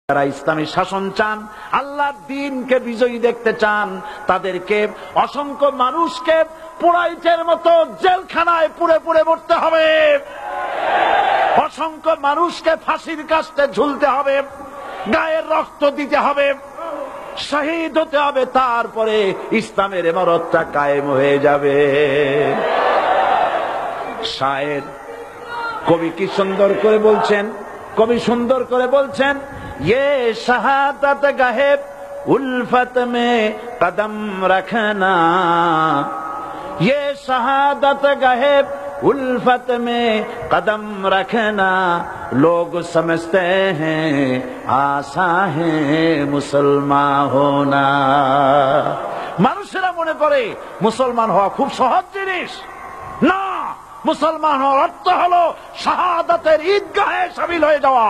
যারা ইসলামী শাসন চান, আল্লাহর দ্বীনকে বিজয়ী দেখতে চান, তাদেরকে অসংখ্য মানুষকে পোড়াইটের মতো জেলখানায় পুড়ে পুড়ে মরতে হবে, অসংখ্য মানুষকে ফাঁসির কাস্টে ঝুলতে হবে, গায়ের রক্ত দিতে হবে, শহীদ হতে হবে, তারপরে ইসলামের ইমারতটা কায়েম হয়ে যাবে। শায়ের কবি কি সুন্দর করে বলছেন, কবি সুন্দর করে বলছেন, ये शहादत गहे उल्फत में कदम रखना, ये शहादत गहे उल्फत में कदम रखना, लोग समझते हैं आसा है मुसलमान होना। মানুষেরা মনে করে মুসলমান হওয়া খুব সহজ জিনিস। না, মুসলমান হওয়ার অর্থ হলো শাহাদাতের ঈদগাহে শামিল হয়ে যাওয়া।